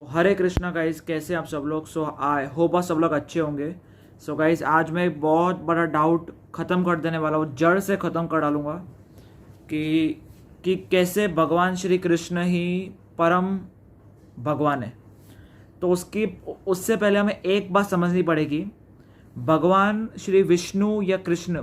हरे Krishna guys, कैसे आप सब लोग। आई होप आप सब लोग अच्छे होंगे। गाइस, आज मैं एक बहुत बड़ा डाउट ख़त्म कर देने वाला हूँ, जड़ से ख़त्म कर डालूँगा कि कैसे भगवान श्री कृष्ण ही परम भगवान है। तो उससे पहले हमें एक बात समझनी पड़ेगी। भगवान श्री विष्णु या कृष्ण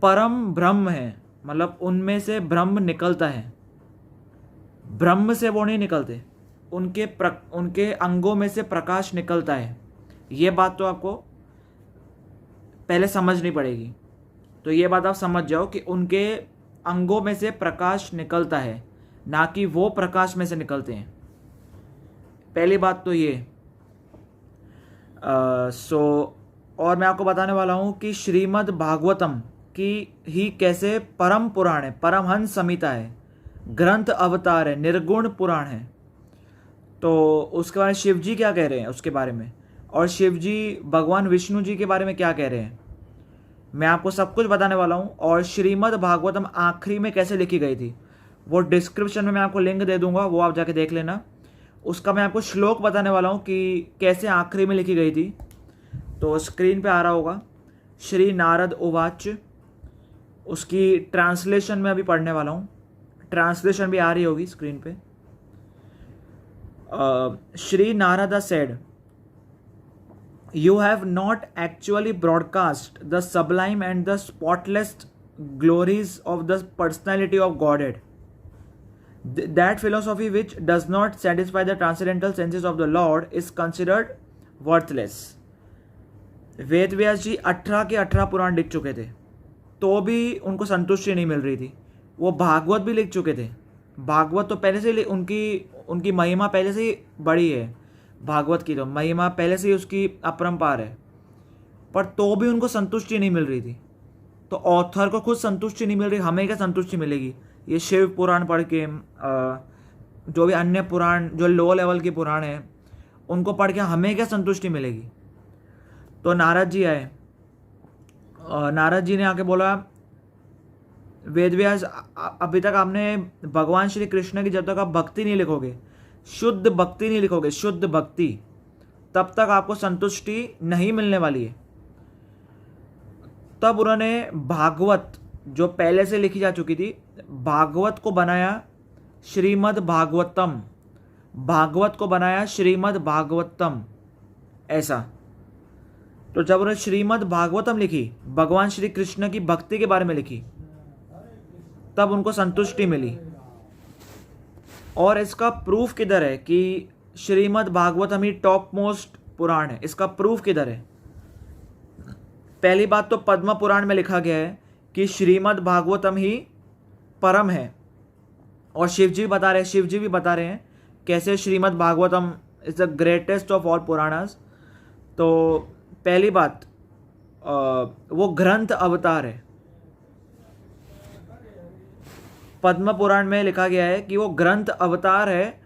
परम ब्रह्म है, मतलब उनमें से ब्रह्म निकलता है, ब्रह्म से वो नहीं निकलते। उनके अंगों में से प्रकाश निकलता है। ये बात तो आपको पहले समझनी पड़ेगी। तो ये बात आप समझ जाओ कि उनके अंगों में से प्रकाश निकलता है, ना कि वो प्रकाश में से निकलते हैं। पहली बात तो ये। और मैं आपको बताने वाला हूँ कि श्रीमद् भागवतम की ही कैसे परम पुराण है, परमहंस संहिता है, ग्रंथ अवतार है, निर्गुण पुराण है। तो उसके बारे में शिव जी क्या कह रहे हैं उसके बारे में, और शिव जी भगवान विष्णु जी के बारे में क्या कह रहे हैं, मैं आपको सब कुछ बताने वाला हूँ। और श्रीमद् भागवतम आखिरी में कैसे लिखी गई थी वो डिस्क्रिप्शन में मैं आपको लिंक दे दूंगा, वो आप जाके देख लेना। उसका मैं आपको श्लोक बताने वाला हूँ कि कैसे आखिरी में लिखी गई थी। तो स्क्रीन पे आ रहा होगा, श्री नारद उवाच। उसकी ट्रांसलेशन में अभी पढ़ने वाला हूँ, ट्रांसलेशन भी आ रही होगी स्क्रीन पे। Sri Narada said, "You have not actually broadcast the sublime and the spotless glories of the personality of Godhead. That philosophy which does not satisfy the transcendental senses of the Lord is considered worthless." Ved Vyas जी 18 के 18 पुराण लिख चुके थे, तो भी उनको संतुष्टि नहीं मिल रही थी। वो भागवत भी लिख चुके थे। भागवत तो पहले से उनकी महिमा पहले से ही बड़ी है। भागवत की तो महिमा पहले से ही उसकी अपरंपार है, पर तो भी उनको संतुष्टि नहीं मिल रही थी। तो ऑथर को खुद संतुष्टि नहीं मिल रही, हमें क्या संतुष्टि मिलेगी? ये शिव पुराण पढ़ के, जो भी अन्य पुराण जो लो लेवल के पुराण हैं उनको पढ़ के हमें क्या संतुष्टि मिलेगी? तो नारद जी आए, नारद जी ने आके बोला, वेदव्यास, अभी तक आपने भगवान श्री कृष्ण की जब तक आप भक्ति नहीं लिखोगे, शुद्ध भक्ति नहीं लिखोगे, शुद्ध भक्ति, तब तक आपको संतुष्टि नहीं मिलने वाली है। तब उन्होंने भागवत जो पहले से लिखी जा चुकी थी, भागवत को बनाया श्रीमद् भागवतम, भागवत को बनाया श्रीमद् भागवतम, ऐसा। तो जब उन्होंने श्रीमद् भागवतम लिखी, भगवान श्री कृष्ण की भक्ति के बारे में लिखी, तब उनको संतुष्टि मिली। और इसका प्रूफ किधर है कि श्रीमद् भागवतम ही टॉप मोस्ट पुराण है? इसका प्रूफ किधर है? पहली बात तो पद्म पुराण में लिखा गया है कि श्रीमद् भागवतम ही परम है, और शिव जी भी बता रहे हैं कैसे Shrimad Bhagavatam is the greatest of all Puranas. तो पहली बात, वो ग्रंथ अवतार है। पद्म पुराण में लिखा गया है कि वो ग्रंथ अवतार है,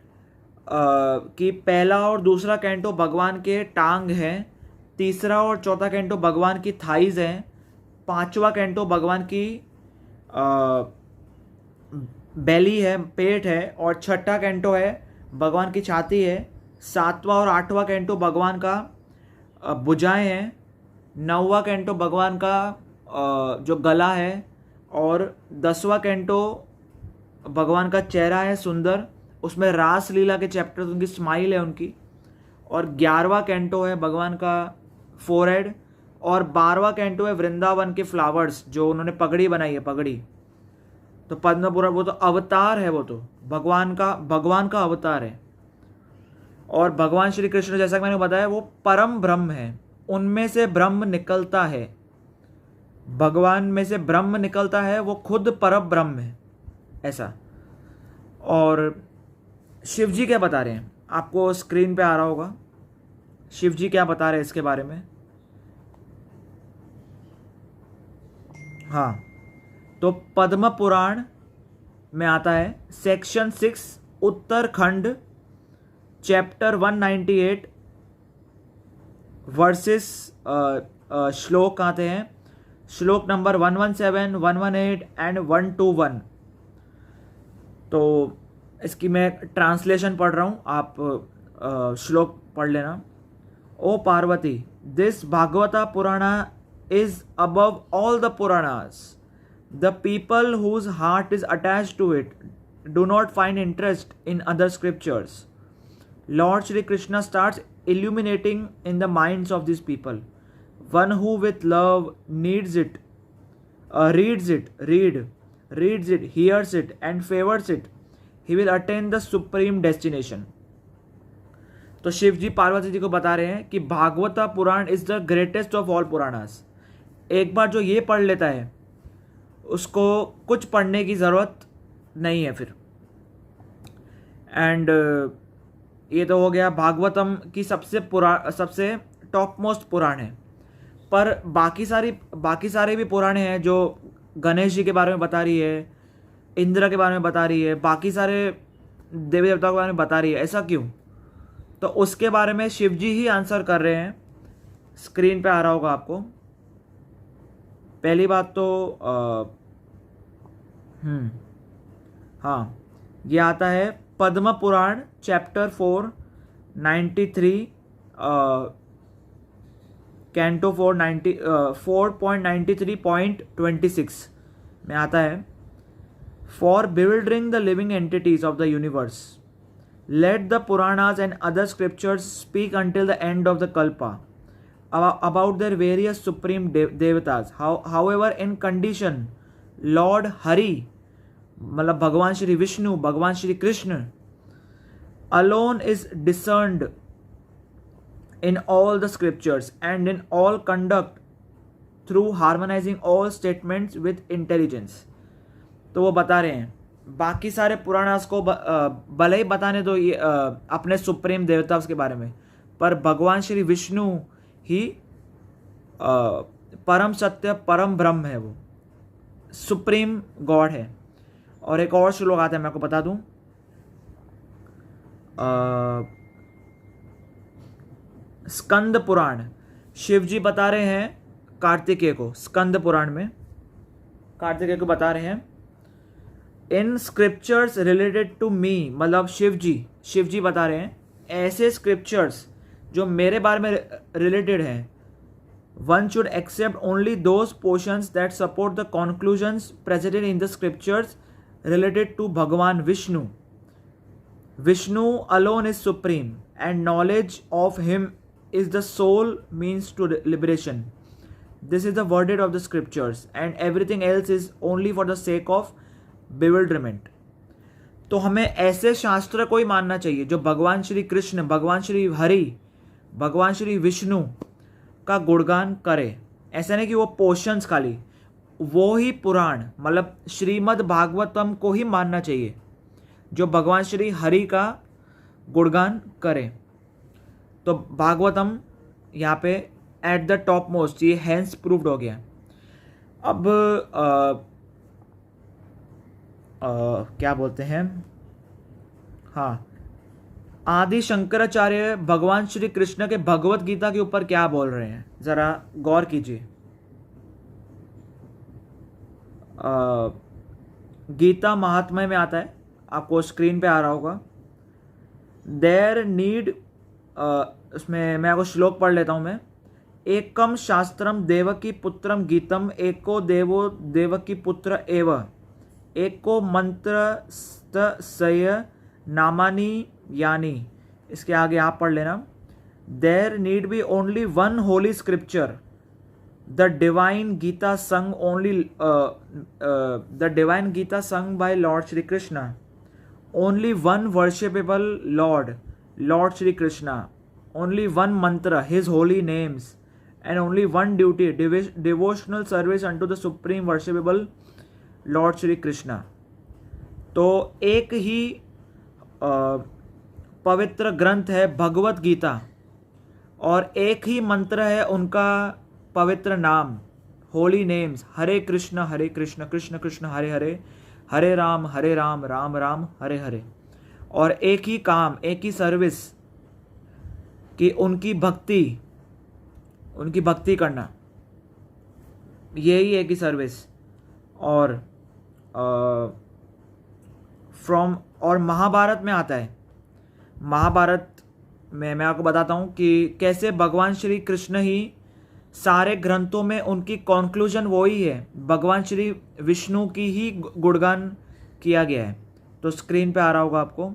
कि पहला और दूसरा कैंटो भगवान के टांग हैं, तीसरा और चौथा कैंटो भगवान की थाइज हैं, पांचवा कैंटो भगवान की बेली है, पेट है, और छठा कैंटो है भगवान की छाती है, सातवां और आठवां कैंटो भगवान का भुजाएं हैं, नौवां कैंटो भगवान का जो गला है, और 10वां कैंटो भगवान का चेहरा है सुंदर, उसमें रास लीला के चैप्टर्स, उनकी स्माइल है उनकी, और 11वां कैंटो है भगवान का फोरहेड, और 12वां कैंटो है वृंदावन के फ्लावर्स, जो उन्होंने पगड़ी बनाई है, पगड़ी। तो पद्मपुराण वो तो अवतार है, वो तो भगवान का अवतार है। और भगवान श्री कृष्ण, जैसा कि मैंने बताया, वो परम ब्रह्म है, उनमें से ब्रह्म निकलता है, भगवान में से ब्रह्म निकलता है, वो खुद परम ब्रह्म है, ऐसा। और शिव जी क्या बता रहे हैं, आपको स्क्रीन पे आ रहा होगा, शिव जी क्या बता रहे हैं इसके बारे में। हाँ, तो पद्म पुराण में आता है सेक्शन 6, उत्तरखंड, चैप्टर 198, वर्सेस श्लोक आते हैं, श्लोक नंबर 117, 118 एंड 121। तो इसकी मैं ट्रांसलेशन पढ़ रहा हूँ, आप श्लोक पढ़ लेना। ओ पार्वती, दिस भागवता पुराणा is above all the Puranas. The people whose heart is attached to it do not find interest in other scriptures. Lord Shri Krishna starts illuminating in the minds of these people. One who with love reads it, hears it, and favors it, he will attain the supreme destination. तो शिव जी पार्वती जी को बता रहे हैं कि Bhagavata Purana is the greatest of all Puranas. एक बार जो ये पढ़ लेता है उसको कुछ पढ़ने की ज़रूरत नहीं है फिर। एंड ये तो हो गया भागवतम की सबसे टॉप मोस्ट पुराण है। पर बाकी सारे भी पुराण हैं जो गणेश जी के बारे में बता रही है, इंद्र के बारे में बता रही है, बाकी सारे देवी देवताओं के बारे में बता रही है। ऐसा क्यों? तो उसके बारे में शिव जी ही आंसर कर रहे हैं। स्क्रीन पे आ रहा होगा आपको। पहली बात तो हाँ, ये आता है पद्म पुराण चैप्टर 4 93 कैंटो 4.93.26 में आता है, for bewildering the living entities of the universe, let the Puranas and other scriptures speak until the end of the Kalpa about their various supreme devatas. However, in condition Lord Hari, मतलब भगवान श्री विष्णु, भगवान Shri Krishna alone is discerned in all the scriptures and in all conduct through harmonizing all statements with intelligence. तो वो बता रहे हैं बाकी सारे पुराणास को भले ही बताने दो ये अपने सुप्रीम देवता के बारे में, पर भगवान श्री विष्णु ही परम सत्य परम ब्रह्म है, वो सुप्रीम गॉड है। और एक और श्लोक आता है, मैं आपको बता दूं, स्कंद पुराण, शिव जी बता रहे हैं कार्तिकेय को, स्कंद पुराण में कार्तिकेय को बता रहे हैं, इन स्क्रिप्चर्स रिलेटेड टू मी, मतलब शिव जी बता रहे हैं ऐसे स्क्रिप्चर्स जो मेरे बारे में रिलेटेड हैं, one should accept only those portions that support the conclusions presented in the scriptures related to Bhagavan Vishnu. Vishnu alone is supreme and knowledge of him is the sole means to liberation. This is the verdict of the scriptures and everything else is only for the sake of bewilderment. तो हमें ऐसे शास्त्र को ही मानना चाहिए जो भगवान श्री कृष्ण, भगवान श्री हरि, भगवान श्री विष्णु का गुणगान करे। ऐसा नहीं कि वो पोर्शंस खाली, वो ही पुराण मतलब श्रीमद् भागवतम को ही मानना चाहिए जो भगवान श्री हरि का गुणगान करे। तो भागवतम यहाँ पे एट द टॉप मोस्ट, ये हैंस प्रूव्ड हो गया। अब क्या बोलते हैं, हाँ, आदि शंकराचार्य भगवान श्री कृष्ण के भगवत गीता के ऊपर क्या बोल रहे हैं, जरा गौर कीजिए। गीता महात्म्य में आता है, आपको स्क्रीन पे आ रहा होगा, देयर नीड, उसमें मैं आपको श्लोक पढ़ लेता हूं मैं। एकम शास्त्रम देवकी पुत्रम गीतम, एको देवो देवकी पुत्र एव, एको मंत्र सय नामानी यानी। इसके आगे आप पढ़ लेना, there need be only one holy scripture, the divine Gita sung only, the divine Gita sung by Lord Shri Krishna, only one worshipable Lord Shri Krishna, only one mantra his holy names, and only one duty, devotional service unto the supreme worshipable Lord Shri Krishna. तो एक ही पवित्र ग्रंथ है भगवत गीता और एक ही मंत्र है उनका पवित्र नाम, होली नेम्स, हरे कृष्ण कृष्ण कृष्ण हरे हरे, हरे राम राम राम हरे हरे। और एक ही काम, एक ही सर्विस कि उनकी भक्ति करना, यही है कि सर्विस। और फ्रॉम और महाभारत में आता है। महाभारत में मैं आपको बताता हूँ कि कैसे भगवान श्री कृष्ण ही सारे ग्रंथों में उनकी कॉन्क्लूजन वही है, भगवान श्री विष्णु की ही गुणगान किया गया है। तो स्क्रीन पे आ रहा होगा आपको,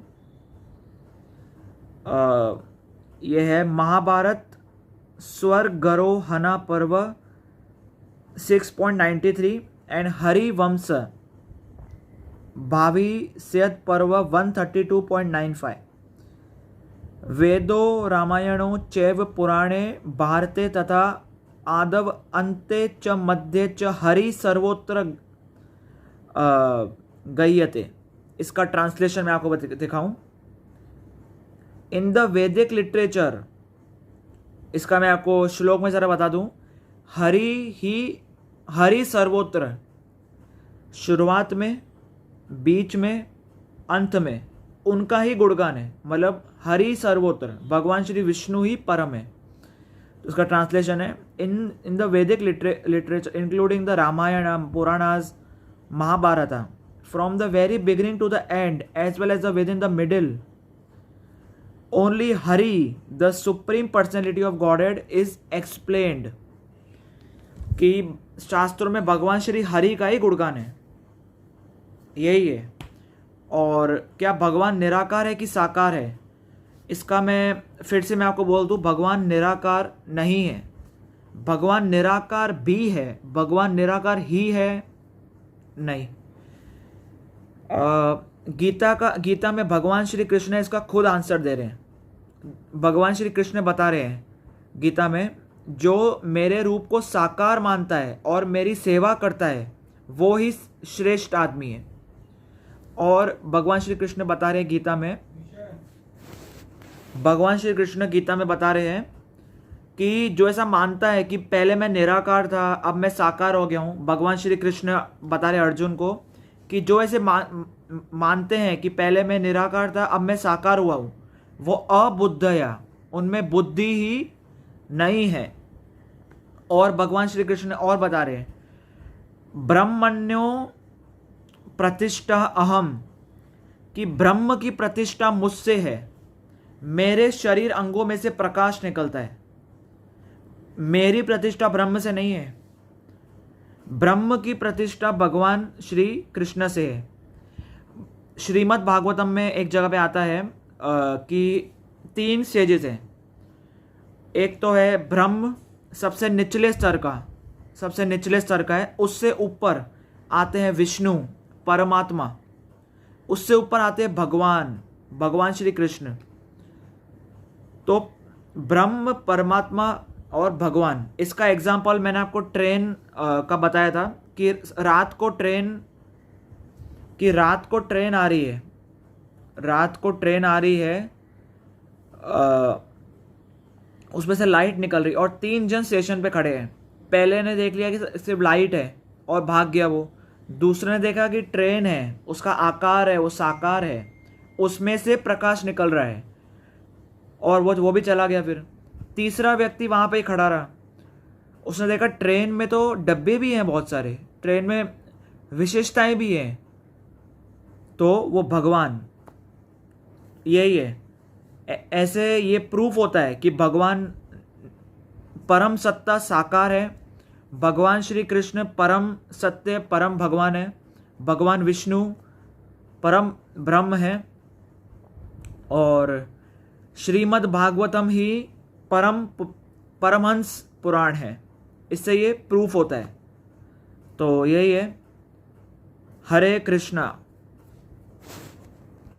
यह है महाभारत स्वरगरोहना पर्व 6.93 एंड हरिवंश भाविष्यत् पर्व 132.95। वेदो रामायणो चैव पुराणे भारते तथा आदव अन्ते च मध्ये च हरि सर्वोत्र गह्यते। इसका ट्रांसलेशन मैं आपको दिखाऊं। इन द वैदिक लिटरेचर, इसका मैं आपको श्लोक में ज़रा बता दूं। हरि सर्वोत्र, शुरुआत में, बीच में, अंत में उनका ही गुणगान है। मतलब हरि सर्वोत्र, भगवान श्री विष्णु ही परम है। तो उसका ट्रांसलेशन है in the Vedic literature including the Ramayana, Puranas, Mahabharata, from the very beginning to the end as well as the within the middle, only Hari the supreme personality of godhead is explained. कि शास्त्रों में भगवान श्री हरि का ही गुणगान है, यही है। और क्या भगवान निराकार है कि साकार है? इसका मैं फिर से मैं आपको बोल दूं, भगवान निराकार नहीं है, भगवान निराकार भी है, भगवान निराकार ही है नहीं। गीता में भगवान श्री कृष्ण इसका खुद आंसर दे रहे हैं। भगवान श्री कृष्ण बता रहे हैं गीता में, जो मेरे रूप को साकार मानता है और मेरी सेवा करता है वो ही श्रेष्ठ आदमी है। और भगवान श्री कृष्ण बता रहे हैं गीता में, भगवान श्री कृष्ण गीता में बता रहे हैं कि जो ऐसा मानता है कि पहले मैं निराकार था अब मैं साकार हो गया हूँ, भगवान श्री कृष्ण बता रहे अर्जुन को कि जो ऐसे मानते हैं कि पहले मैं निराकार था अब मैं साकार हुआ हूँ, वो अबुद्धया, उनमें बुद्धि ही नहीं है। और भगवान श्री कृष्ण और बता रहे हैं, ब्रह्मण्यो प्रतिष्ठा अहम, कि ब्रह्म की प्रतिष्ठा मुझसे है, मेरे शरीर अंगों में से प्रकाश निकलता है। मेरी प्रतिष्ठा ब्रह्म से नहीं है, ब्रह्म की प्रतिष्ठा भगवान श्री कृष्ण से है। श्रीमद् भागवतम में एक जगह पे आता है कि 3 स्टेजेस हैं। एक तो है ब्रह्म, सबसे निचले स्तर का है। उससे ऊपर आते हैं विष्णु परमात्मा, उससे ऊपर आते हैं भगवान श्री कृष्ण। तो ब्रह्म, परमात्मा और भगवान, इसका एग्जाम्पल मैंने आपको ट्रेन का बताया था कि रात को ट्रेन आ रही है, उसमें से लाइट निकल रही और 3 जन स्टेशन पे खड़े हैं। पहले ने देख लिया कि सिर्फ लाइट है और भाग गया वो। दूसरे ने देखा कि ट्रेन है, उसका आकार है, वो साकार है, उसमें से प्रकाश निकल रहा है और वो भी चला गया। फिर तीसरा व्यक्ति वहाँ पे ही खड़ा रहा, उसने देखा ट्रेन में तो डब्बे भी हैं बहुत सारे, ट्रेन में विशेषताएं भी हैं, तो वो भगवान यही है। ऐसे ये प्रूफ होता है कि भगवान परम सत्ता साकार है, भगवान श्री कृष्ण परम सत्य परम भगवान है, भगवान विष्णु परम ब्रह्म है और श्रीमद् भागवतम ही परमहंस पुराण है। इससे ये प्रूफ होता है। तो यही है। हरे कृष्णा।